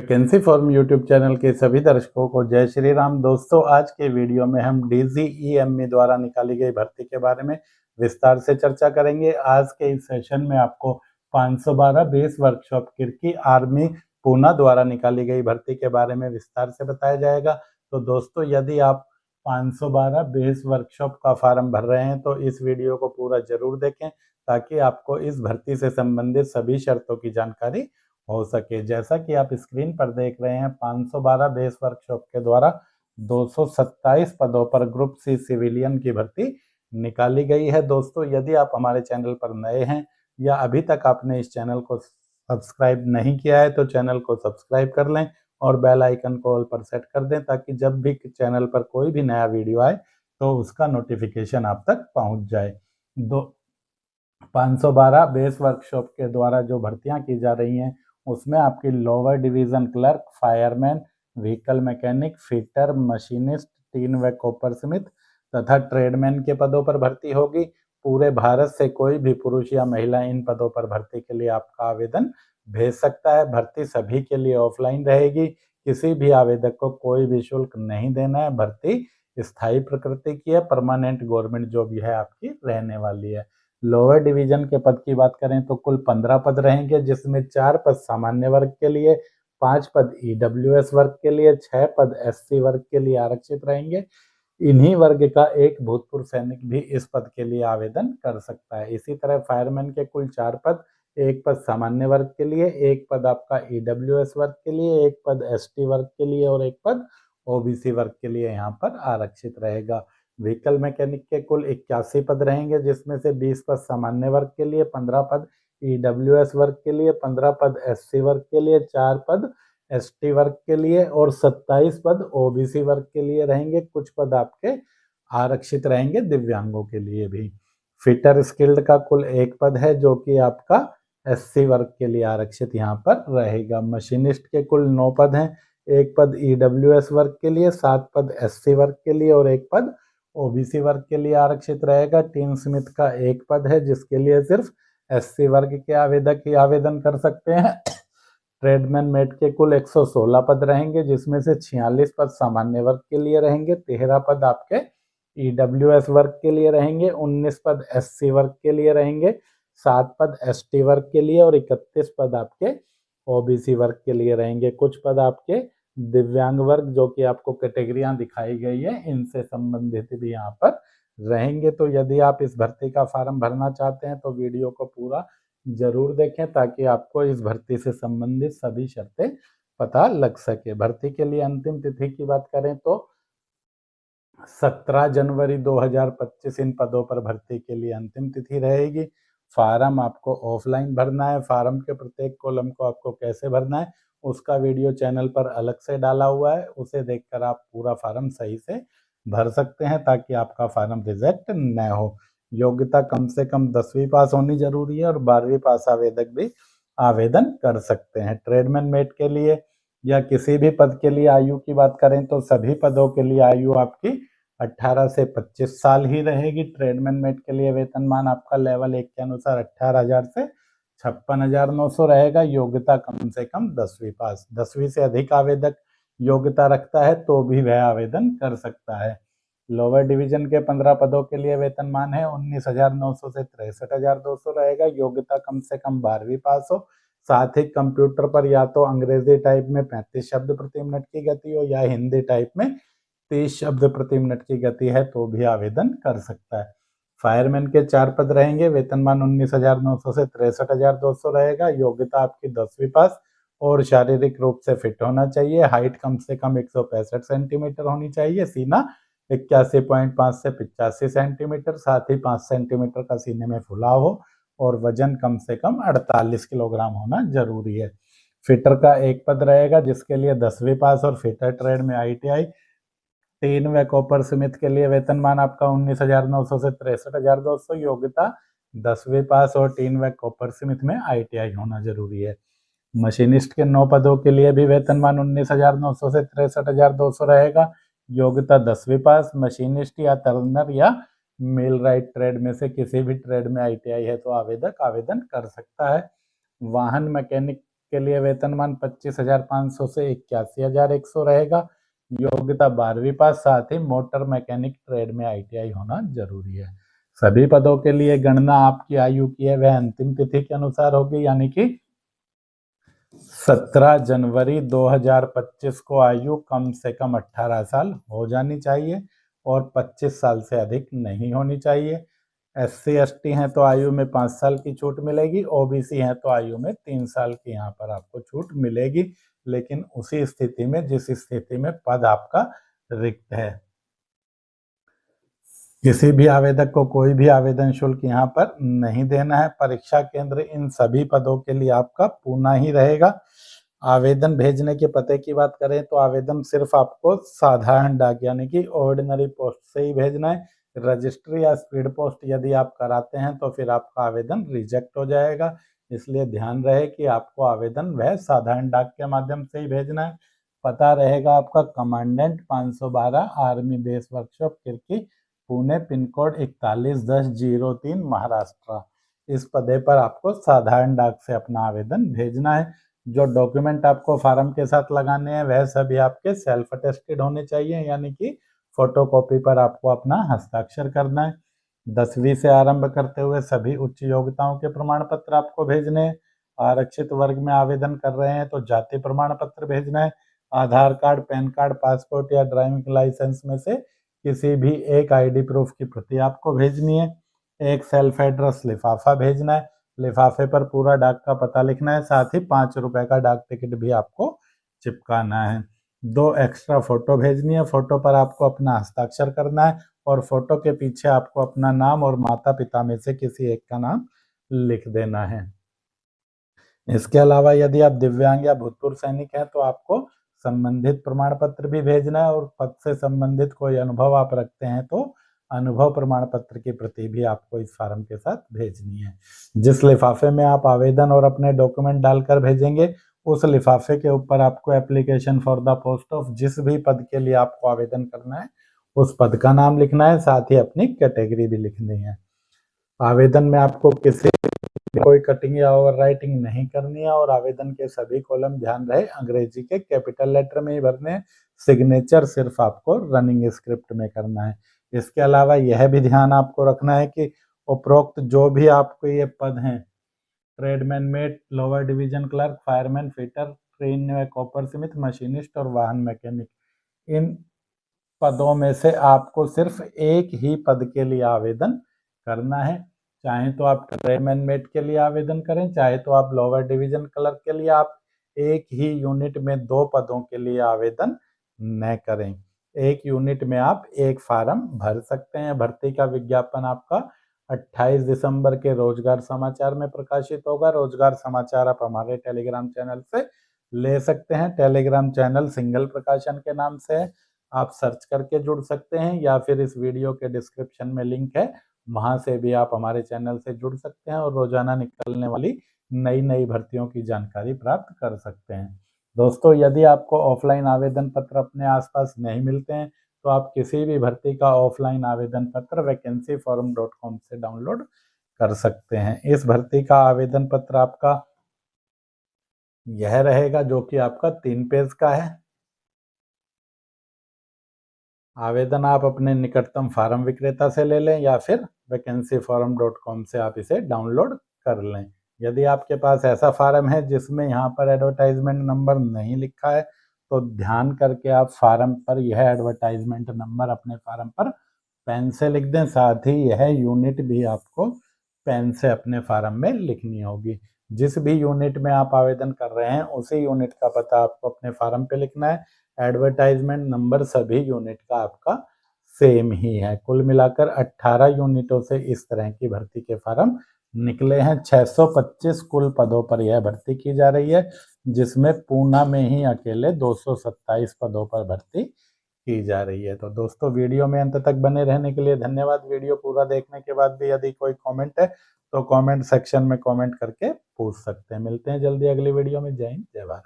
Vacancy form YouTube channel के सभी दर्शकों को जय श्री राम। दोस्तों, आज के वीडियो में हम DGEME द्वारा निकाली गई भर्ती के बारे में विस्तार से चर्चा करेंगे। आज के इस सेशन में आपको 512 बेस वर्कशॉप किरकी आर्मी पूना द्वारा निकाली गई भर्ती के बारे में विस्तार से बताया जाएगा। तो दोस्तों, यदि आप 512 बेस वर्कशॉप का फॉर्म भर रहे हैं तो इस वीडियो को पूरा जरूर देखें ताकि आपको इस भर्ती से संबंधित सभी शर्तों की जानकारी हो सके। जैसा कि आप स्क्रीन पर देख रहे हैं, 512 बेस वर्कशॉप के द्वारा 227 पदों पर ग्रुप सी सिविलियन की भर्ती निकाली गई है। दोस्तों, यदि आप हमारे चैनल पर नए हैं या अभी तक आपने इस चैनल को सब्सक्राइब नहीं किया है तो चैनल को सब्सक्राइब कर लें और बेल आइकन को ऑल पर सेट कर दें ताकि जब भी चैनल पर कोई भी नया वीडियो आए तो उसका नोटिफिकेशन आप तक पहुंच जाए। 512 बेस वर्कशॉप के द्वारा जो भर्तियां की जा रही हैं उसमें आपकी lower division clerk, fireman, vehicle mechanic, fitter, machinist, tin व कॉपर स्मिथ तथा ट्रेडमैन के पदों पर भर्ती होगी। पूरे भारत से कोई भी पुरुष या महिला इन पदों पर भर्ती के लिए आपका आवेदन भेज सकता है। भर्ती सभी के लिए ऑफलाइन रहेगी। किसी भी आवेदक को कोई भी शुल्क नहीं देना है। भर्ती स्थायी प्रकृति की है, परमानेंट गवर्नमेंट जॉब यह आपकी रहने वाली है। लोअर डिवीजन के पद की बात करें तो कुल 15 पद रहेंगे, जिसमें 4 पद सामान्य वर्ग के लिए, 5 पद EWS वर्ग के लिए, 6 पद SC वर्ग के लिए आरक्षित रहेंगे। इन्हीं वर्ग का एक भूतपूर्व सैनिक भी इस पद के लिए आवेदन कर सकता है। इसी तरह फायरमैन के कुल 4 पद, 1 पद सामान्य वर्ग के लिए, 1 पद आपका EWS वर्ग के लिए, 1 पद ST वर्ग के लिए और 1 पद OBC वर्ग के लिए यहाँ पर आरक्षित रहेगा। व्हीकल मैकेनिक के कुल 81 पद रहेंगे, जिसमें से 20 पद सामान्य वर्ग के लिए, 15 पद EWS वर्ग के लिए, 15 पद SC वर्ग के लिए, 4 पद ST वर्ग के लिए और 27 पद OBC वर्ग के लिए रहेंगे। कुछ पद आपके आरक्षित रहेंगे दिव्यांगों के लिए भी। फिटर स्किल्ड का कुल 1 पद है जो कि आपका SC वर्ग के लिए आरक्षित यहाँ पर रहेगा। मशीनिस्ट के कुल 9 पद हैं, 1 पद EWS वर्ग के लिए, 7 पद SC वर्ग के लिए और 1 पद OBC वर्ग के लिए आरक्षित रहेगा। टीन स्मिथ का 1 पद है जिसके लिए सिर्फ SC वर्ग के आवेदक ही आवेदन कर सकते हैं। ट्रेडमैन मेट के कुल 116 पद रहेंगे, जिसमें से 46 पद सामान्य वर्ग के लिए रहेंगे, 13 पद आपके EWS वर्ग के लिए रहेंगे, 19 पद SC वर्ग के लिए रहेंगे, 7 पद ST वर्ग के लिए और 31 पद आपके OBC वर्ग के लिए रहेंगे। कुछ पद आपके दिव्यांग वर्ग जो कि आपको कैटेगरियां दिखाई गई है इनसे संबंधित भी यहाँ पर रहेंगे। तो यदि आप इस भर्ती का फॉर्म भरना चाहते हैं तो वीडियो को पूरा जरूर देखें ताकि आपको इस भर्ती से संबंधित सभी शर्तें पता लग सके। भर्ती के लिए अंतिम तिथि की बात करें तो 17 जनवरी 2025 इन पदों पर भर्ती के लिए अंतिम तिथि रहेगी। फार्म आपको ऑफलाइन भरना है। फार्म के प्रत्येक कॉलम को आपको कैसे भरना है उसका वीडियो चैनल पर अलग से डाला हुआ है, उसे देखकर आप पूरा फार्म सही से भर सकते हैं ताकि आपका फार्म रिजेक्ट न हो। योग्यता कम से कम 10वीं पास होनी जरूरी है और 12वीं पास आवेदक भी आवेदन कर सकते हैं। ट्रेडमैन मेट के लिए या किसी भी पद के लिए आयु की बात करें तो सभी पदों के लिए आयु आपकी 18 से 25 साल ही रहेगी। ट्रेडमैन मेट के लिए वेतनमान आपका लेवल 1 के अनुसार 18,000 से 56,900 रहेगा। योग्यता कम से कम 10वीं पास। 10वीं से अधिक आवेदक योग्यता रखता है तो भी वह आवेदन कर सकता है। लोअर डिवीजन के 15 पदों के लिए वेतनमान है 19,900 से 63,200 रहेगा। योग्यता कम से कम 12वीं पास हो, साथ ही कंप्यूटर पर या तो अंग्रेजी टाइप में 35 शब्द प्रति मिनट की गति हो या हिंदी टाइप में 30 शब्द प्रति मिनट की गति है तो भी आवेदन कर सकता है। फायरमैन के 4 पद रहेंगे, वेतनमान 19,900 से 63,200 रहेगा। योग्यता आपकी 10वीं पास और शारीरिक रूप से फिट होना चाहिए। हाइट कम से कम 165 सेंटीमीटर होनी चाहिए। सीना 81.5 से 85 सेंटीमीटर, साथ ही 5 सेंटीमीटर का सीने में फुलाव हो और वजन कम से कम 48 किलोग्राम होना जरूरी है। फिटर का 1 पद रहेगा जिसके लिए 10वीं पास और फिटर ट्रेड में ITI। टीन व कॉपर स्मिथ के लिए वेतनमान आपका 19,900 से 63,200। योग्यता 10वीं पास और टीन व कॉपर स्मिथ में ITI होना जरूरी है। मशीनिस्ट के 9 पदों के लिए भी वेतनमान 19,900 से 63,200 रहेगा। योग्यता 10वीं पास। मशीनिस्ट या टर्नर या मिलराइट ट्रेड में से किसी भी ट्रेड में ITI है तो आवेदक आवेदन कर सकता है। वाहन मैकेनिक के लिए वेतनमान 25,500 से 81,100 रहेगा। योग्यता 12वीं पास, साथ ही मोटर मैकेनिक ट्रेड में ITI होना जरूरी है। सभी पदों के लिए गणना आपकी आयु की है वह अंतिम तिथि के अनुसार होगी, यानी कि 17 जनवरी 2025 को आयु कम से कम 18 साल हो जानी चाहिए और 25 साल से अधिक नहीं होनी चाहिए। SC ST हैं तो आयु में 5 साल की छूट मिलेगी, OBC हैं तो आयु में 3 साल की यहाँ पर आपको छूट मिलेगी, लेकिन उसी स्थिति में जिस स्थिति में पद आपका रिक्त है। किसी भी आवेदक को कोई भी आवेदन शुल्क यहाँ पर नहीं देना है। परीक्षा केंद्र इन सभी पदों के लिए आपका पूना ही रहेगा। आवेदन भेजने के पते की बात करें तो आवेदन सिर्फ आपको साधारण डाक यानी कि ऑर्डिनरी पोस्ट से ही भेजना है। रजिस्ट्री या स्पीड पोस्ट यदि आप कराते हैं तो फिर आपका आवेदन रिजेक्ट हो जाएगा, इसलिए ध्यान रहे कि आपको आवेदन वह साधारण डाक के माध्यम से ही भेजना है। पता रहेगा आपका commandant 512 army base workshop Kirkee, Pune, pin code 411003 Maharashtra. इस पते पर आपको साधारण डाक से अपना आवेदन भेजना है। जो डॉक्यूमेंट आपको फार्म के साथ लगाने हैं वह सभी आपके सेल्फ अटेस्टेड होने चाहिए, यानी कि फोटोकॉपी पर आपको अपना हस्ताक्षर करना है। 10वीं से आरंभ करते हुए सभी उच्च योग्यताओं के प्रमाण पत्र आपको भेजने हैं। आरक्षित वर्ग में आवेदन कर रहे हैं तो जाति प्रमाण पत्र भेजना है। आधार कार्ड, पैन कार्ड, पासपोर्ट या ड्राइविंग लाइसेंस में से किसी भी एक ID प्रूफ की प्रति आपको भेजनी है। एक सेल्फ एड्रेस लिफाफा भेजना है। लिफाफे पर पूरा डाक का पता लिखना है, साथ ही 5 रुपए का डाक टिकट भी आपको चिपकाना है। 2 एक्स्ट्रा फोटो भेजनी है। फोटो पर आपको अपना हस्ताक्षर करना है और फोटो के पीछे आपको अपना नाम और माता पिता में से किसी एक का नाम लिख देना है। इसके अलावा यदि आप दिव्यांग या भूतपूर्व सैनिक हैं तो आपको संबंधित प्रमाण पत्र भी भेजना है, और पद से संबंधित कोई अनुभव आप रखते हैं तो अनुभव प्रमाण पत्र की प्रति भी आपको इस फार्म के साथ भेजनी है। जिस लिफाफे में आप आवेदन और अपने डॉक्यूमेंट डालकर भेजेंगे उस लिफाफे के ऊपर आपको application for the post of जिस भी पद के लिए आपको आवेदन करना है उस पद का नाम लिखना है, साथ ही अपनी कैटेगरी भी लिखनी है। आवेदन में आपको किसी कोई कटिंग या ओवर राइटिंग नहीं करनी है, और आवेदन के सभी कॉलम ध्यान रहे अंग्रेजी के कैपिटल लेटर में ही भरने हैं। सिग्नेचर सिर्फ आपको रनिंग स्क्रिप्ट में करना है। इसके अलावा यह भी ध्यान आपको रखना है कि उपरोक्त जो भी आपको ये पद हैं, tradesman, mate, lower division clerk, fireman, fitter, train coppersmith, machinist और वाहन मैकेनिक, इन पदों में से आपको सिर्फ एक ही पद के लिए आवेदन करना है। चाहे तो आप ट्रेडमैन मेट के लिए आवेदन करें, चाहे तो आप लोअर डिवीजन क्लर्क के लिए, आप एक ही यूनिट में 2 पदों के लिए आवेदन न करें। एक यूनिट में आप एक फार्म भर सकते हैं। भर्ती का विज्ञापन आपका 28 दिसंबर के रोजगार समाचार में प्रकाशित होगा। रोजगार समाचार आप हमारे टेलीग्राम चैनल से ले सकते हैं। टेलीग्राम चैनल सिंगल प्रकाशन के नाम से है, आप सर्च करके जुड़ सकते हैं, या फिर इस वीडियो के डिस्क्रिप्शन में लिंक है, वहां से भी आप हमारे चैनल से जुड़ सकते हैं और रोजाना निकलने वाली नई नई भर्तियों की जानकारी प्राप्त कर सकते हैं। दोस्तों, यदि आपको ऑफलाइन आवेदन पत्र अपने आसपास नहीं मिलते हैं तो आप किसी भी भर्ती का ऑफलाइन आवेदन पत्र vacancyforum.com से डाउनलोड कर सकते हैं। इस भर्ती का आवेदन पत्र आपका यह रहेगा, जो कि आपका 3 पेज का है। आवेदन आप अपने निकटतम फार्म विक्रेता से ले लें या फिर vacancyforum.com से आप इसे डाउनलोड कर लें। यदि आपके पास ऐसा फार्म है जिसमें यहाँ पर एडवर्टाइजमेंट नंबर नहीं लिखा है तो ध्यान करके आप फार्म पर यह एडवर्टाइजमेंट नंबर अपने फार्म पर पेन से लिख दें। साथ ही यह यूनिट भी आपको पेन से अपने फार्म में लिखनी होगी। जिस भी यूनिट में आप आवेदन कर रहे हैं उसी यूनिट का पता आपको अपने फार्म पे लिखना है। एडवर्टाइजमेंट नंबर सभी यूनिट का आपका सेम ही है। कुल मिलाकर 18 यूनिटों से इस तरह की भर्ती के फार्म निकले हैं। 625 कुल पदों पर यह भर्ती की जा रही है, जिसमें पूना में ही अकेले 227 पदों पर भर्ती की जा रही है। तो दोस्तों, वीडियो में अंत तक बने रहने के लिए धन्यवाद। वीडियो पूरा देखने के बाद भी यदि कोई कमेंट है तो कमेंट सेक्शन में कमेंट करके पूछ सकते हैं। मिलते हैं जल्दी अगली वीडियो में। जय हिंद, जय भारत।